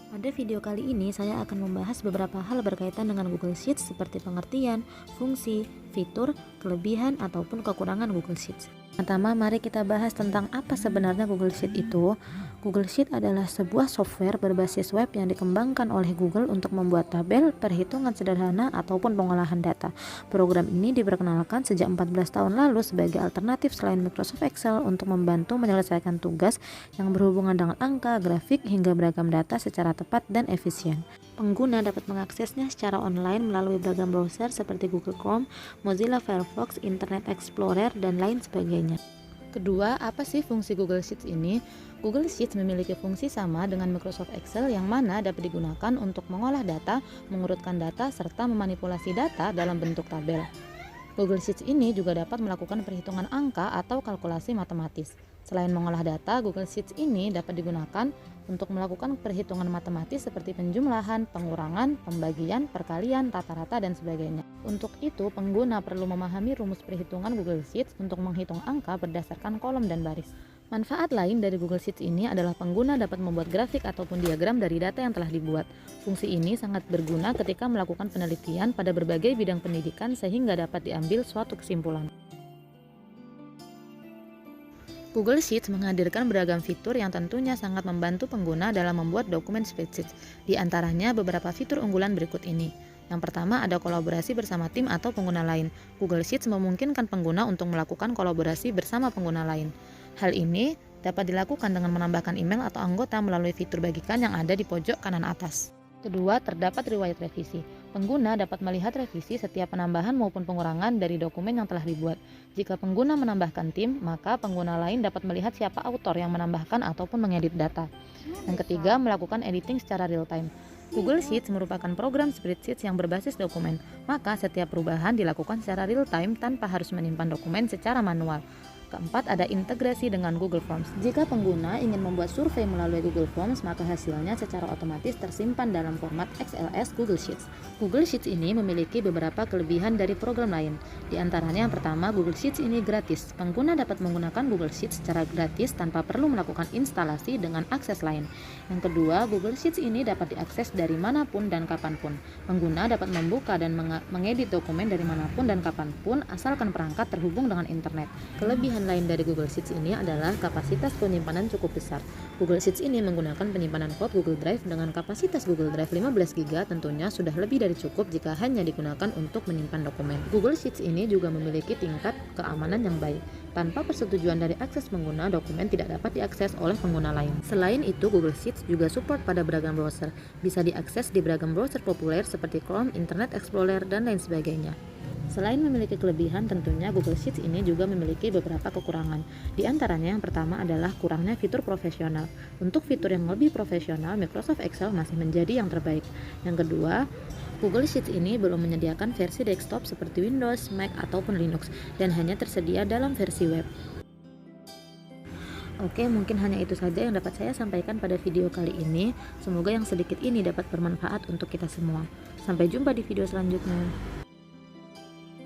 Pada video kali ini saya akan membahas beberapa hal berkaitan dengan Google Sheets seperti pengertian, fungsi, fitur, kelebihan, ataupun kekurangan Google Sheets. Pertama, mari kita bahas tentang apa sebenarnya Google Sheet itu. Google Sheet adalah sebuah software berbasis web yang dikembangkan oleh Google untuk membuat tabel, perhitungan sederhana, ataupun pengolahan data. Program ini diperkenalkan sejak 14 tahun lalu sebagai alternatif selain Microsoft Excel untuk membantu menyelesaikan tugas yang berhubungan dengan angka, grafik, hingga beragam data secara tepat dan efisien. Pengguna dapat mengaksesnya secara online melalui beragam browser seperti Google Chrome, Mozilla Firefox, Internet Explorer, dan lain sebagainya. Kedua, apa sih fungsi Google Sheets ini? Google Sheets memiliki fungsi sama dengan Microsoft Excel yang mana dapat digunakan untuk mengolah data, mengurutkan data, serta memanipulasi data dalam bentuk tabel. Google Sheets ini juga dapat melakukan perhitungan angka atau kalkulasi matematis. Selain mengolah data, Google Sheets ini dapat digunakan untuk melakukan perhitungan matematis seperti penjumlahan, pengurangan, pembagian, perkalian, rata-rata, dan sebagainya. Untuk itu, pengguna perlu memahami rumus perhitungan Google Sheets untuk menghitung angka berdasarkan kolom dan baris. Manfaat lain dari Google Sheets ini adalah pengguna dapat membuat grafik ataupun diagram dari data yang telah dibuat. Fungsi ini sangat berguna ketika melakukan penelitian pada berbagai bidang pendidikan sehingga dapat diambil suatu kesimpulan. Google Sheets menghadirkan beragam fitur yang tentunya sangat membantu pengguna dalam membuat dokumen spreadsheet. Di antaranya beberapa fitur unggulan berikut ini. Yang pertama ada kolaborasi bersama tim atau pengguna lain. Google Sheets memungkinkan pengguna untuk melakukan kolaborasi bersama pengguna lain. Hal ini dapat dilakukan dengan menambahkan email atau anggota melalui fitur bagikan yang ada di pojok kanan atas. Kedua, terdapat riwayat revisi. Pengguna dapat melihat revisi setiap penambahan maupun pengurangan dari dokumen yang telah dibuat. Jika pengguna menambahkan tim, maka pengguna lain dapat melihat siapa autor yang menambahkan ataupun mengedit data. Yang ketiga, melakukan editing secara real-time. Google Sheets merupakan program spreadsheet yang berbasis dokumen, maka setiap perubahan dilakukan secara real-time tanpa harus menyimpan dokumen secara manual. Keempat, ada integrasi dengan Google Forms. Jika pengguna ingin membuat survei melalui Google Forms, maka hasilnya secara otomatis tersimpan dalam format XLS Google Sheets. Google Sheets ini memiliki beberapa kelebihan dari program lain. Di antaranya yang pertama, Google Sheets ini gratis. Pengguna dapat menggunakan Google Sheets secara gratis tanpa perlu melakukan instalasi dengan akses lain. Yang kedua, Google Sheets ini dapat diakses dari manapun dan kapanpun. Pengguna dapat membuka dan mengedit dokumen dari manapun dan kapanpun asalkan perangkat terhubung dengan internet. Kelebihan lain dari Google Sheets ini adalah kapasitas penyimpanan cukup besar. Google Sheets ini menggunakan penyimpanan cloud Google Drive dengan kapasitas Google Drive 15 GB tentunya sudah lebih dari cukup jika hanya digunakan untuk menyimpan dokumen. Google Sheets ini juga memiliki tingkat keamanan yang baik. Tanpa persetujuan dari akses pengguna, dokumen tidak dapat diakses oleh pengguna lain. Selain itu, Google Sheets juga support pada beragam browser. Bisa diakses di beragam browser populer seperti Chrome, Internet Explorer, dan lain sebagainya. Selain memiliki kelebihan, tentunya Google Sheets ini juga memiliki beberapa kekurangan. Di antaranya yang pertama adalah kurangnya fitur profesional. Untuk fitur yang lebih profesional, Microsoft Excel masih menjadi yang terbaik. Yang kedua, Google Sheets ini belum menyediakan versi desktop seperti Windows, Mac, ataupun Linux, dan hanya tersedia dalam versi web. Oke, mungkin hanya itu saja yang dapat saya sampaikan pada video kali ini. Semoga yang sedikit ini dapat bermanfaat untuk kita semua. Sampai jumpa di video selanjutnya.